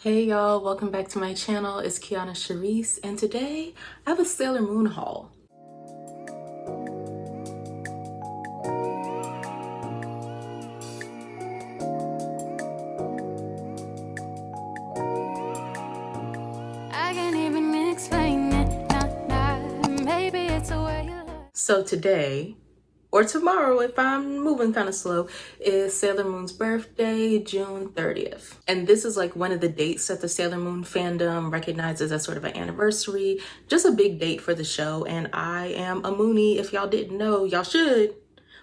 Hey y'all, welcome back to my channel. It's Kionna Sharice, and today I have a Sailor Moon haul. I can't even explain it, maybe it's a way you look. So today, or tomorrow if I'm moving kind of slow, is Sailor Moon's birthday, June 30th. And this is like one of the dates that the Sailor Moon fandom recognizes as sort of an anniversary, just a big date for the show. And I am a Moonie. If y'all didn't know, y'all should,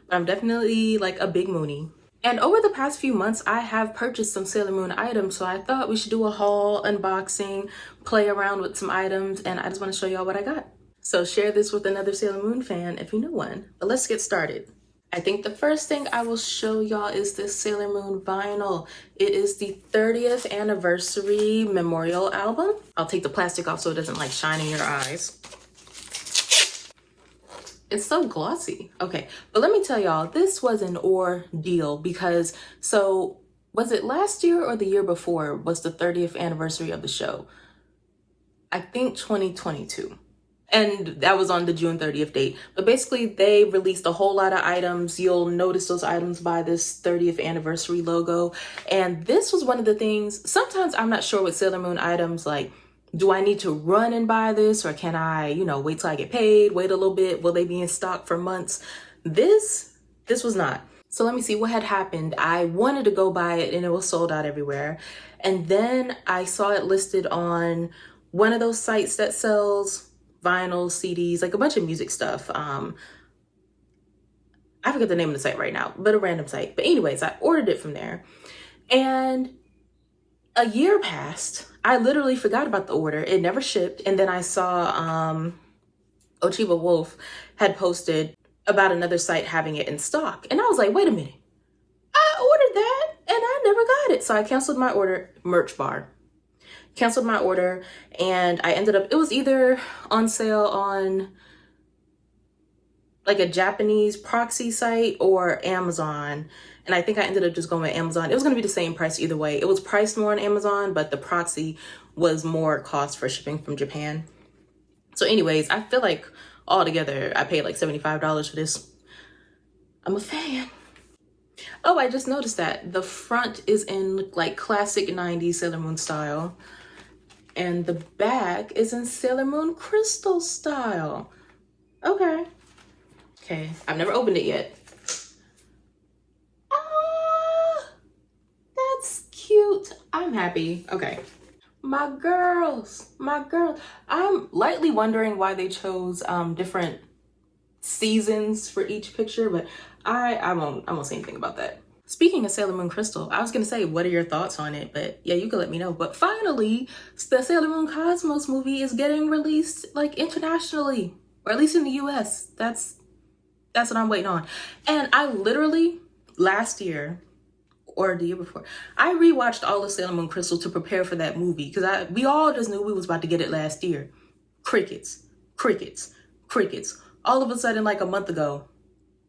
but I'm definitely like a big Moonie. And over the past few months, I have purchased some Sailor Moon items, so I thought we should do a haul, unboxing, play around with some items, and I just want to show y'all what I got. So share this with another Sailor Moon fan if you know one. But let's get started. I think the first thing I will show y'all is this Sailor Moon vinyl. It is the 30th anniversary memorial album. I'll take the plastic off so it doesn't like shine in your eyes. It's so glossy. Okay, but let me tell y'all, this was an ordeal because, so was it last year or the year before was the 30th anniversary of the show? I think 2022. And that was on the June 30th date. But basically, they released a whole lot of items. You'll notice those items by this 30th anniversary logo. And this was one of the things, sometimes I'm not sure with Sailor Moon items, like, do I need to run and buy this? Or can I, wait till I get paid, wait a little bit? Will they be in stock for months? This was not. So let me see what had happened. I wanted to go buy it and it was sold out everywhere. And then I saw it listed on one of those sites that sells vinyl, CDs, like a bunch of music stuff. I forget the name of the site right now, but a random site. But anyways, I ordered it from there. And a year passed. I literally forgot about the order. It never shipped. And then I saw Ochiba Wolf had posted about another site having it in stock. And I was like, wait a minute. I ordered that and I never got it. So I canceled my order, merch bar. Canceled my order, and I ended up, it was either on sale on like a Japanese proxy site or Amazon. And I think I ended up just going with Amazon. It was going to be the same price either way. It was priced more on Amazon, but the proxy was more cost for shipping from Japan. So anyways, I feel like altogether I paid like $75 for this. I'm a fan. Oh, I just noticed that the front is in like classic 90s Sailor Moon style. And the back is in Sailor Moon crystal style. Okay. I've never opened it yet. Ah, that's cute. I'm happy. Okay. My girls. I'm lightly wondering why they chose different seasons for each picture, but I won't say anything about that. Speaking of Sailor Moon Crystal, I was gonna say, what are your thoughts on it? But yeah, you can let me know. But finally, the Sailor Moon Cosmos movie is getting released like internationally, or at least in the US. That's what I'm waiting on. And I literally, last year, or the year before, I rewatched all of Sailor Moon Crystal to prepare for that movie because we all just knew we was about to get it last year. Crickets. All of a sudden, like a month ago,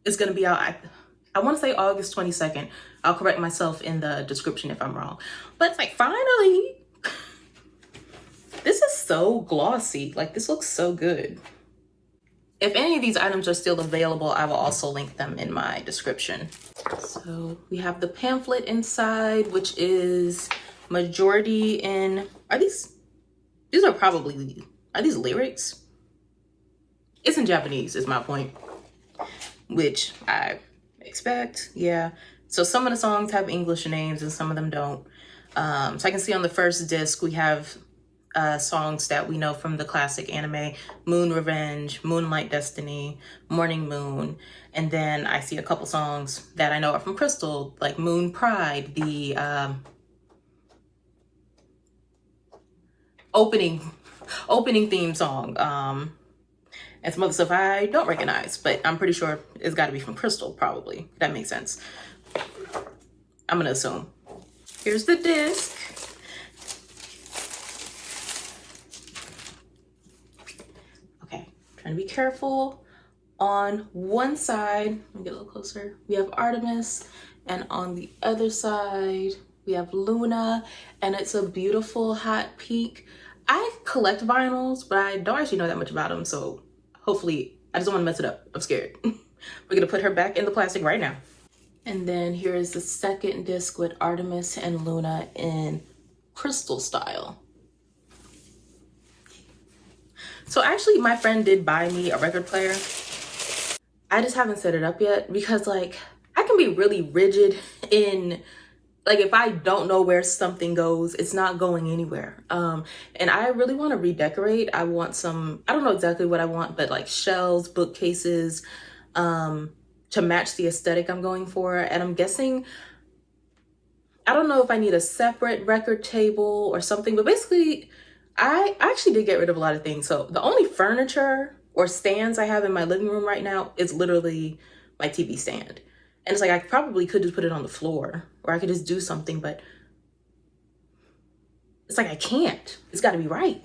it's gonna be out. I want to say August 22nd. I'll correct myself in the description if I'm wrong. But it's like, finally. This is so glossy. Like, this looks so good. If any of these items are still available, I will also link them in my description. So we have the pamphlet inside, which is majority in, are these lyrics? It's in Japanese is my point, which I expect. Yeah, so some of the songs have English names and some of them don't. So I can see on the first disc we have songs that we know from the classic anime: Moon Revenge, Moonlight Destiny, Morning Moon. And then I see a couple songs that I know are from Crystal, like Moon Pride, the opening theme song, and some other stuff I don't recognize, but I'm pretty sure it's got to be from Crystal, probably. That makes sense. I'm gonna assume. Here's the disc. Okay, trying to be careful. On one side, let me get a little closer, we have Artemis, and on the other side, We have Luna, and it's a beautiful hot pink. I collect vinyls, but I don't actually know that much about them, so hopefully, I just don't want to mess it up. I'm scared. We're gonna put her back in the plastic right now. And then here is the second disc with Artemis and Luna in crystal style. So actually, my friend did buy me a record player. I just haven't set it up yet because like I can be really rigid in like if I don't know where something goes, it's not going anywhere. And I really want to redecorate. I want some, I don't know exactly what I want, but like shelves, bookcases, to match the aesthetic I'm going for. And I'm guessing, I don't know if I need a separate record table or something, but basically I actually did get rid of a lot of things. So the only furniture or stands I have in my living room right now is literally my TV stand. And it's like, I probably could just put it on the floor or I could just do something, but it's like, I can't. It's got to be right.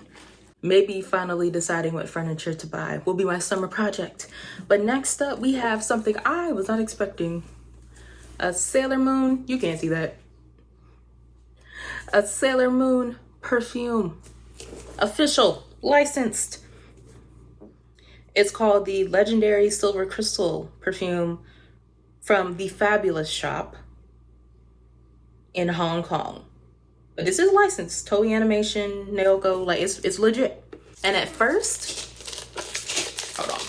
Maybe finally deciding what furniture to buy will be my summer project. But next up, we have something I was not expecting. A Sailor Moon, you can't see that. A Sailor Moon perfume. Official, licensed. It's called the Legendary Silver Crystal perfume from the Fabulous shop in Hong Kong. But this is licensed, Toei Animation, Naoko, like it's legit. And at first, hold on.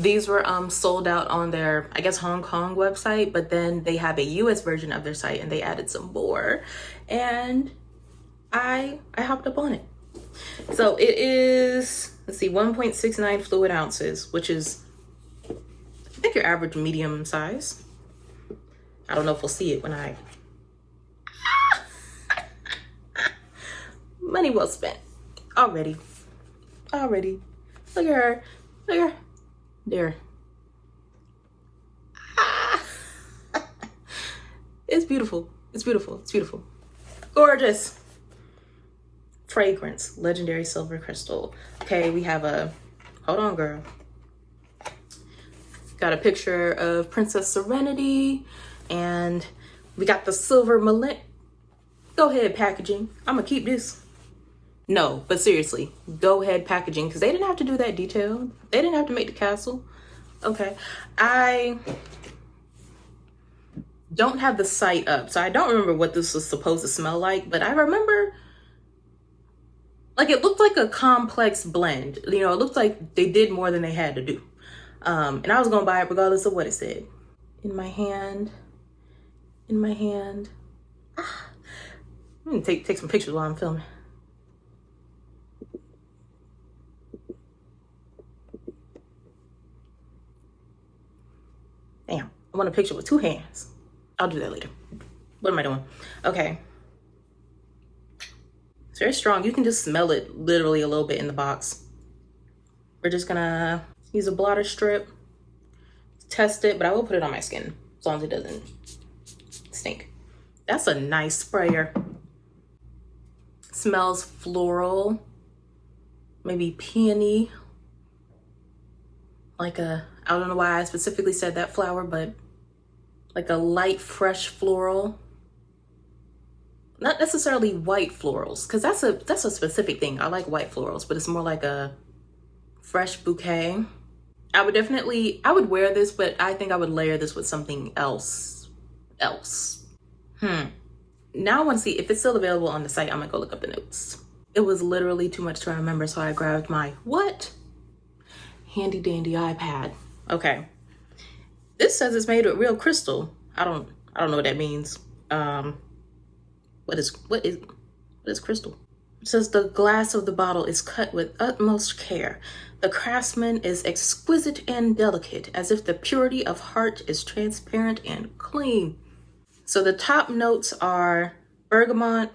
These were sold out on their, I guess, Hong Kong website, but then they have a US version of their site and they added some more. And I hopped up on it. So it is, let's see, 1.69 fluid ounces, which is, I think your average medium size. I don't know if we'll see it when I, money well spent. Already. Look at her. There. It's beautiful. Gorgeous. Fragrance, Legendary Silver Crystal. Okay, we have a, hold on girl. Got a picture of Princess Serenity and we got the silver mallet. Go ahead packaging. I'm gonna keep this. No, but seriously, go ahead packaging because they didn't have to do that detail. They didn't have to make the castle. Okay, I don't have the site up, so I don't remember what this was supposed to smell like, but I remember like it looked like a complex blend. You know, it looked like they did more than they had to do. And I was gonna buy it regardless of what it said. In my hand. Ah. I'm gonna take some pictures while I'm filming. Damn, I want a picture with 2 hands. I'll do that later. What am I doing? Okay. It's very strong. You can just smell it literally a little bit in the box. We're just gonna use a blotter strip, test it, but I will put it on my skin as long as it doesn't stink. That's a nice sprayer. Smells floral, maybe peony. Like a, I don't know why I specifically said that flower, but like a light, fresh floral. Not necessarily white florals, because that's a specific thing. I like white florals, but it's more like a fresh bouquet. I would wear this, but I think I would layer this with something else. Now I want to see if it's still available on the site. I'm gonna go look up the notes. It was literally too much to remember, so I grabbed my handy dandy iPad. Okay, this says it's made with real crystal. I don't know what that means. What is crystal? It says the glass of the bottle is cut with utmost care. The craftsman is exquisite and delicate, as if the purity of heart is transparent and clean. So the top notes are bergamot,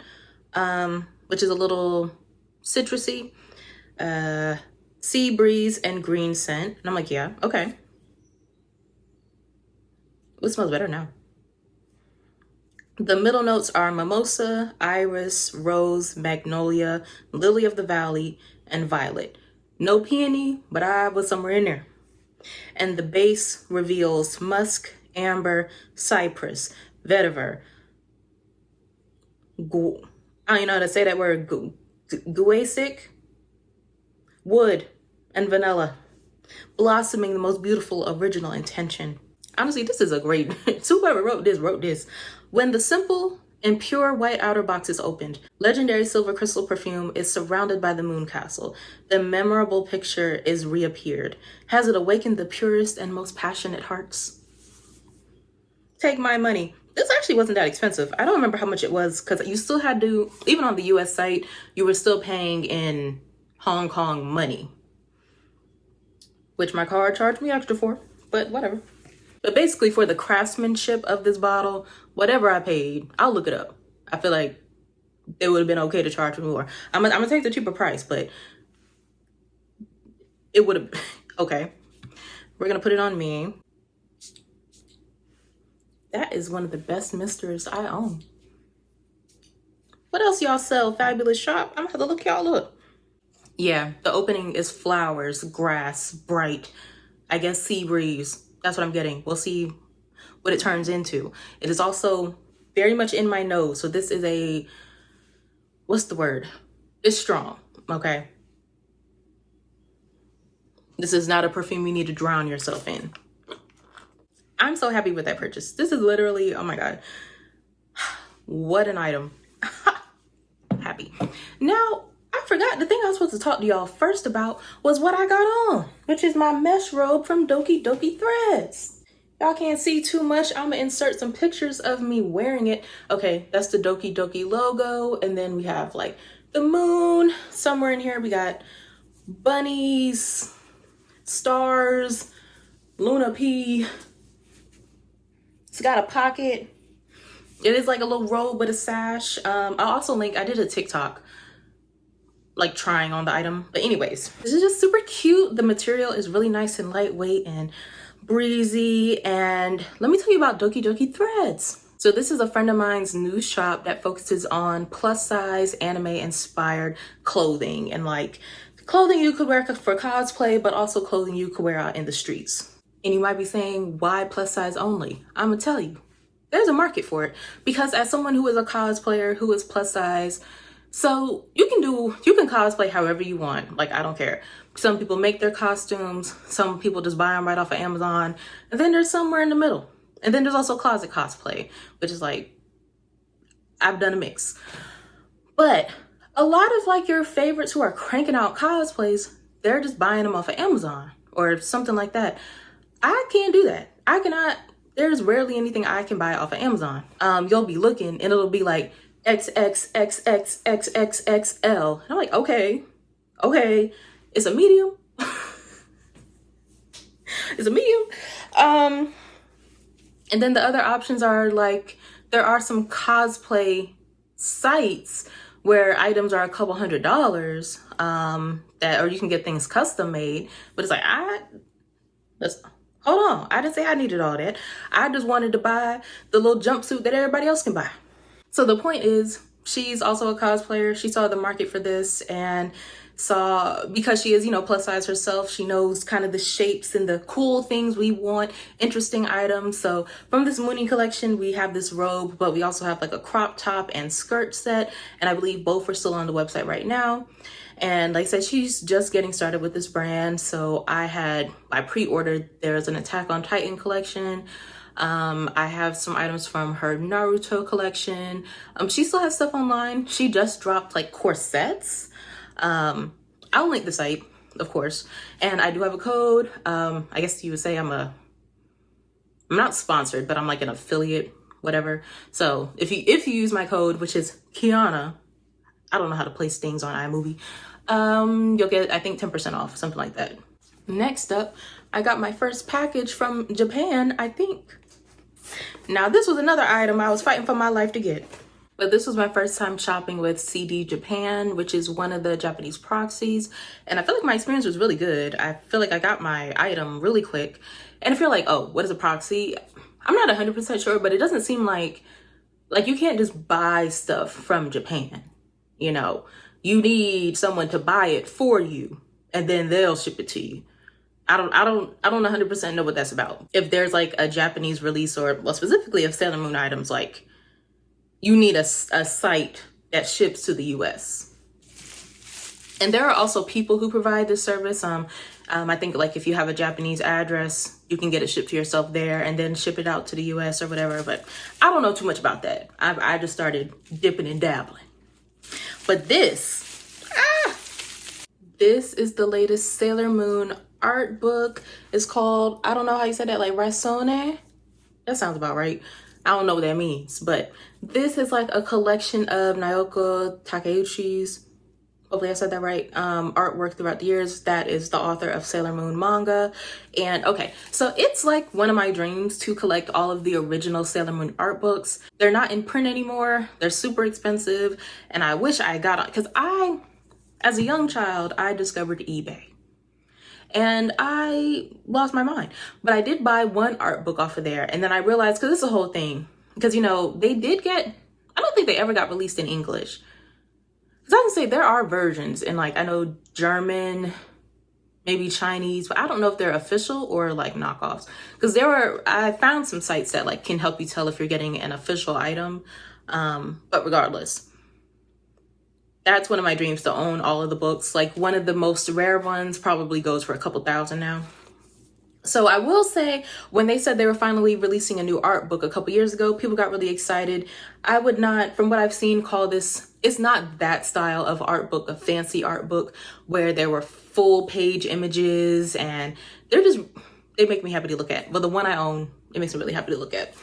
which is a little citrusy, sea breeze, and green scent. And I'm like, yeah, okay. It smells better now. The middle notes are mimosa, iris, rose, magnolia, lily of the valley, and violet. No peony, but I was somewhere in there. And the base reveals musk, amber, cypress, vetiver, I don't even know how to say that word. Guasic, wood, and vanilla, blossoming the most beautiful original intention. Honestly, this is a great, whoever wrote this. When the simple and pure white outer box is opened, legendary silver crystal perfume is surrounded by the moon castle. The memorable picture is reappeared. Has it awakened the purest and most passionate hearts? Take my money. This actually wasn't that expensive. I don't remember how much it was because you still had to, even on the US site, you were still paying in Hong Kong money, which my card charged me extra for, but whatever. But basically for the craftsmanship of this bottle, whatever I paid, I'll look it up. I feel like it would have been okay to charge me more. I'm gonna take the cheaper price, but it would have, okay. We're gonna put it on me. That is one of the best misters I own. What else y'all sell? Fabulous shop. I'm gonna have to look y'all up. Yeah, the opening is flowers, grass, bright, I guess sea breeze. That's what I'm getting. We'll see what it turns into. It is also very much in my nose. So this is a, what's the word? It's strong, okay? This is not a perfume you need to drown yourself in. I'm so happy with that purchase. This is literally, oh my God. What an item. Happy. Now, I forgot the thing I was supposed to talk to y'all first about was what I got on, which is my mesh robe from Doki Doki Threads. Y'all can't see too much. I'm gonna insert some pictures of me wearing it. Okay, that's the Doki Doki logo. And then we have like the moon somewhere in here. We got bunnies, stars, Luna P. It's got a pocket. It is like a little robe with a sash. I'll also link, I did a TikTok like trying on the item. But anyways, this is just super cute. The material is really nice and lightweight and breezy. And let me tell you about Doki Doki Threads. So this is a friend of mine's new shop that focuses on plus size anime inspired clothing and like clothing you could wear for cosplay, but also clothing you could wear out in the streets. And you might be saying, why plus size only? I'm gonna tell you, there's a market for it. Because as someone who is a cosplayer, who is plus size, so you can cosplay however you want. Like, I don't care. Some people make their costumes. Some people just buy them right off of Amazon. And then there's somewhere in the middle. And then there's also closet cosplay, which is like, I've done a mix. But a lot of like your favorites who are cranking out cosplays, they're just buying them off of Amazon or something like that. I can't do that. I cannot, there's rarely anything I can buy off of Amazon. You'll be looking and it'll be like XXXXXXXL. And I'm like, okay, it's a medium. It's a medium. And then the other options are like, there are some cosplay sites where items are a couple $100s, or you can get things custom made, but it's like, hold on, I didn't say I needed all that. I just wanted to buy the little jumpsuit that everybody else can buy. So the point is, she's also a cosplayer. She saw the market for this and saw, because she is, plus size herself, she knows kind of the shapes and the cool things we want, interesting items. So from this Moonie collection, we have this robe, but we also have like a crop top and skirt set. And I believe both are still on the website right now. And like I said, she's just getting started with this brand. So I pre-ordered, there's an Attack on Titan collection. I have some items from her Naruto collection. She still has stuff online. She just dropped like corsets. I'll link the site, of course. And I do have a code. I guess you would say I'm not sponsored, but I'm like an affiliate, whatever. So if you use my code, which is Kionna, I don't know how to place things on iMovie, you'll get, I think, 10% off, something like that. Next up, I got my first package from Japan, I think. Now, this was another item I was fighting for my life to get. But this was my first time shopping with CD Japan, which is one of the Japanese proxies. And I feel like my experience was really good. I feel like I got my item really quick. And if you're like, oh, what is a proxy? I'm not 100% sure, but it doesn't seem like you can't just buy stuff from Japan. You need someone to buy it for you and then they'll ship it to you. I don't 100% know what that's about. If there's like a Japanese release or, well, specifically of Sailor Moon items, like, you need a site that ships to the US. And there are also people who provide this service. I think like if you have a Japanese address, you can get it shipped to yourself there and then ship it out to the US or whatever. But I don't know too much about that. I just started dipping and dabbling. But this is the latest Sailor Moon art book. It's called, I don't know how you said that, like Raisonne? That sounds about right. I don't know what that means, but this is like a collection of Naoko Takeuchi's, hopefully I said that right, artwork throughout the years. That is the author of Sailor Moon manga. And okay, so it's like one of my dreams to collect all of the original Sailor Moon art books. They're not in print anymore. They're super expensive. And I wish I got on, because as a young child, I discovered eBay. And I lost my mind. But I did buy one art book off of there. And then I realized, because it's a whole thing, because, you know, they did get, I don't think they ever got released in English. Because I can say there are versions in, like, I know German, maybe Chinese, but I don't know if they're official or like knockoffs. Because I found some sites that like can help you tell if you're getting an official item. But regardless, that's one of my dreams, to own all of the books. Like one of the most rare ones probably goes for a couple $1,000 now. So I will say, when they said they were finally releasing a new art book a couple years ago, people got really excited. I would not, from what I've seen, call this, it's not that style of art book, a fancy art book where there were full page images, and they make me happy to look at. Well, the one I own, it makes me really happy to look at.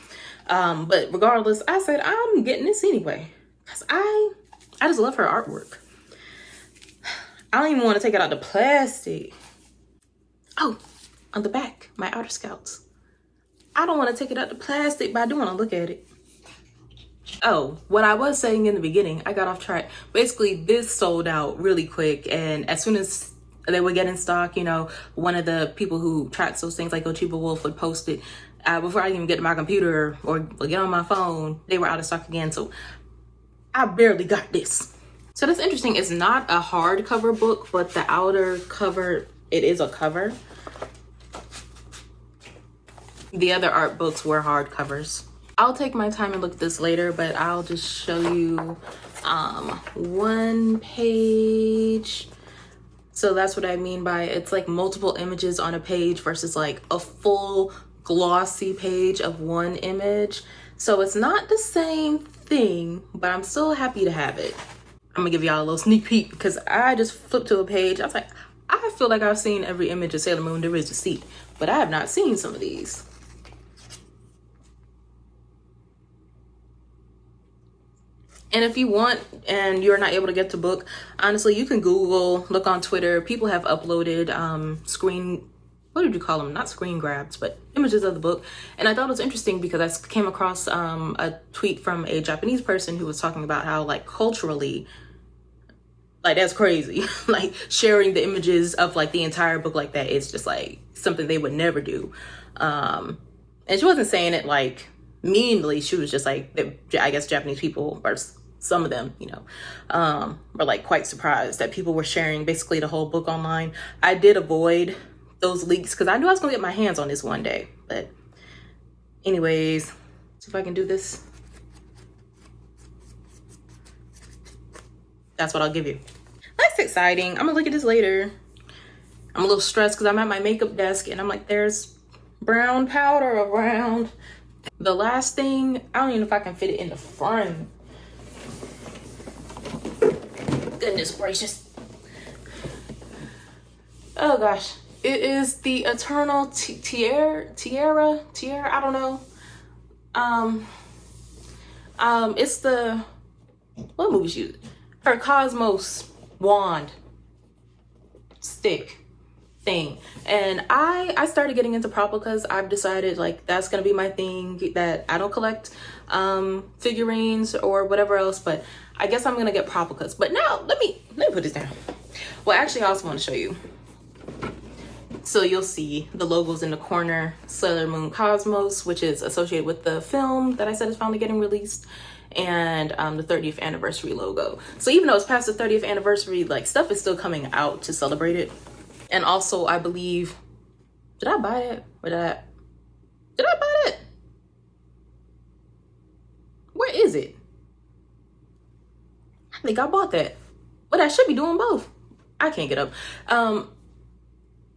But regardless, I said, I'm getting this anyway, because I just love her artwork. I don't even want to take it out the plastic. Oh, on the back, my Outer Scouts. I don't want to take it out the plastic, but I do want to look at it. Oh, what I was saying in the beginning, I got off track. Basically, this sold out really quick. And as soon as they would get in stock, you know, one of the people who tracks those things, like Ochiba Wolf, would post it. Before I even get to my computer or get on my phone, they were out of stock again. So I barely got this. So that's interesting. It's not a hardcover book, but the outer cover, it is a cover. The other art books were hardcovers. I'll take my time and look at this later, but I'll just show you one page. So that's what I mean by it's like multiple images on a page versus like a full glossy page of one image. So it's not the same thing, but I'm still happy to have it. I'm gonna give y'all a little sneak peek because I just flipped to a page. I was like, I feel like I've seen every image of Sailor Moon there is to see, but I have not seen some of these. And if you want and you're not able to get the book, honestly, you can Google, look on Twitter. People have uploaded what did you call them? Not screen grabs, but images of the book. And I thought it was interesting because I came across a tweet from a Japanese person who was talking about how, like, culturally, like, that's crazy. Like, sharing the images of, like, the entire book like that is just, like, something they would never do. And she wasn't saying it, like, meanly. She was just like, I guess Japanese people, or some of them, you know, were like quite surprised that people were sharing basically the whole book online. I did avoid those leaks because I knew I was gonna get my hands on this one day. But anyways, see if I can do this. That's what I'll give you. That's exciting. I'm gonna look at this later. I'm a little stressed because I'm at my makeup desk and I'm like, there's brown powder around. The last thing, I don't even know if I can fit it in the frame. Goodness gracious. Oh gosh. It is the Eternal Tiare, I don't know. It's the, what movie she used? Her Cosmos wand stick thing. And I started getting into Proplicas. I've decided like that's gonna be my thing, that I don't collect figurines or whatever else, but I guess I'm gonna get Proplicas. But now let me put this down. Well, actually I also want to show you. So you'll see the logos in the corner, Sailor Moon Cosmos, which is associated with the film that I said is finally getting released, and the 30th anniversary logo. So even though it's past the 30th anniversary, like stuff is still coming out to celebrate it. And also, I believe, did I buy it? Or did I buy it? Where is it? I think I bought that. But I should be doing both. I can't get up.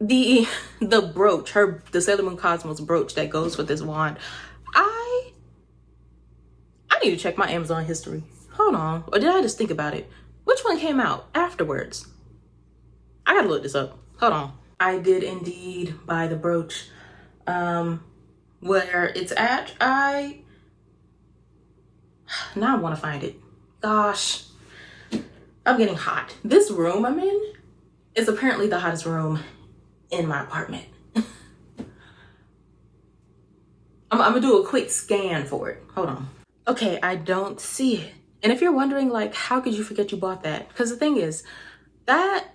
The brooch, the Sailor Moon Cosmos brooch that goes with this wand. I need to check my Amazon history. Hold on. Or did I just think about it? Which one came out afterwards? I gotta look this up. Hold on. I did indeed buy the brooch. Where it's at, now I want to find it. Gosh, I'm getting hot. This room I'm in is apparently the hottest room in my apartment. I'm gonna do a quick scan for it. Hold on. Okay, I don't see it. And if you're wondering, like, how could you forget you bought that? Because the thing is, that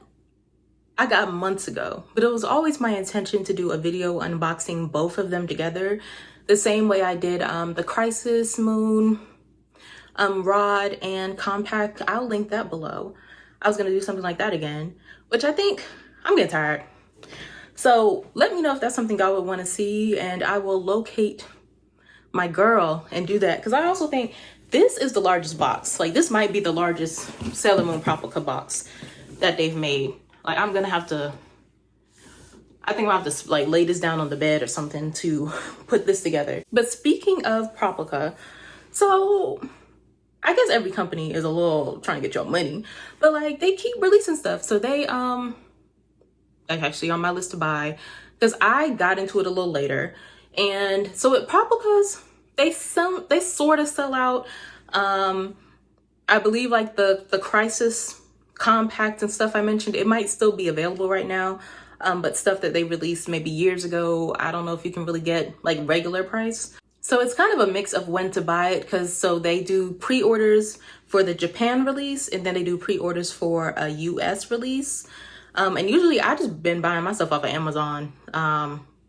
I got months ago, but it was always my intention to do a video unboxing both of them together, the same way I did the Crisis Moon rod and compact. I'll link that below. I was gonna do something like that again, which I think I'm getting tired. So let me know if that's something y'all would want to see, and I will locate my girl and do that. Because I also think this is the largest box. Like, this might be the largest Sailor Moon Proplica box that they've made. Like, I'm gonna have to, I think I'll have to like lay this down on the bed or something to put this together. But speaking of Proplica, so I guess every company is a little trying to get your money, but like they keep releasing stuff. So they like actually on my list to buy, because I got into it a little later. And so at Proplicas, they sort of sell out. I believe like the Crisis compact and stuff I mentioned, it might still be available right now, but stuff that they released maybe years ago, I don't know if you can really get like regular price. So it's kind of a mix of when to buy it, because so they do pre-orders for the Japan release, and then they do pre-orders for a US release, and usually I just been buying myself off of Amazon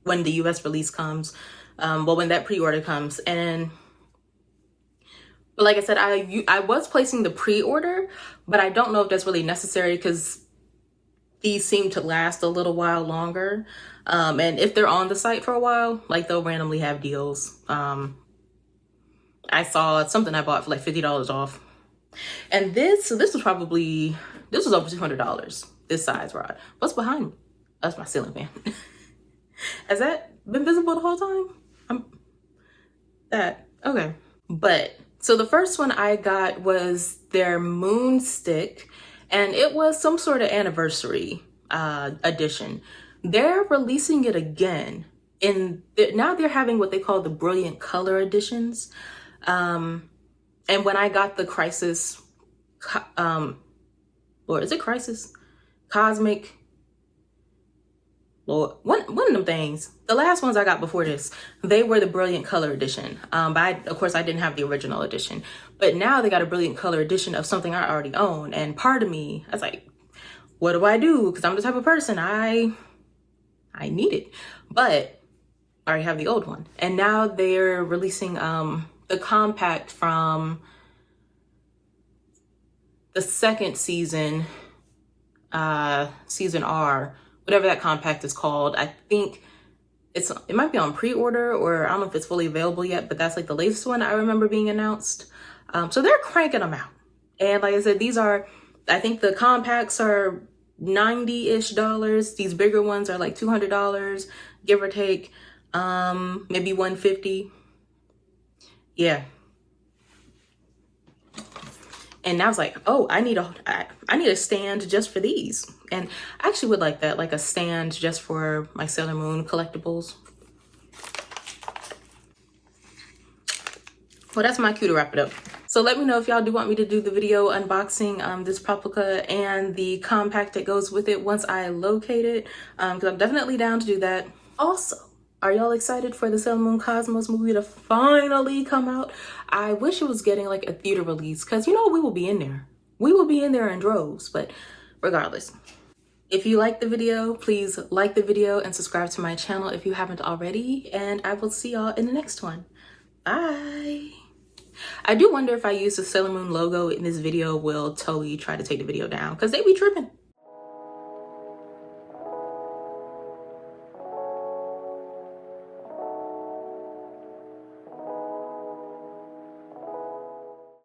when the US release comes, well, when that pre-order comes. And but like I said, I was placing the pre-order, but I don't know if that's really necessary, because these seem to last a little while longer. And if they're on the site for a while, like they'll randomly have deals. I saw something I bought for like $50 off. And this was over $200, this size rod. What's behind me? That's my ceiling fan. Has that been visible the whole time? Okay. But so the first one I got was their Moon Stick, and it was some sort of anniversary edition. They're releasing it again, now they're having what they call the Brilliant Color editions. And when I got the Crisis, or is it Crisis? Cosmic? Lord, one of them things. The last ones I got before this, they were the Brilliant Color edition. But of course I didn't have the original edition. But now they got a Brilliant Color edition of something I already own. And part of me, I was like, what do I do? Because I'm the type of person, I need it. But I already have the old one. And now they're releasing the compact from the second season, season R, whatever that compact is called. I think it might be on pre-order, or I don't know if it's fully available yet, but that's like the latest one I remember being announced. So they're cranking them out. And like I said, I think the compacts are $90-ish. These bigger ones are like $200, give or take, maybe $150. Yeah. And I was like, oh, I need a stand just for these. And I actually would like that, like a stand just for my Sailor Moon collectibles. Well, that's my cue to wrap it up. So let me know if y'all do want me to do the video unboxing this Proplica and the compact that goes with it once I locate it, because I'm definitely down to do that. Also, are y'all excited for the Sailor Moon Cosmos movie to finally come out? I wish it was getting like a theater release, because you know we will be in there. We will be in there in droves, but regardless. If you like the video, please like the video and subscribe to my channel if you haven't already, and I will see y'all in the next one. Bye. I do wonder if I use the Sailor Moon logo in this video, will Toei try to take the video down? Because they be tripping.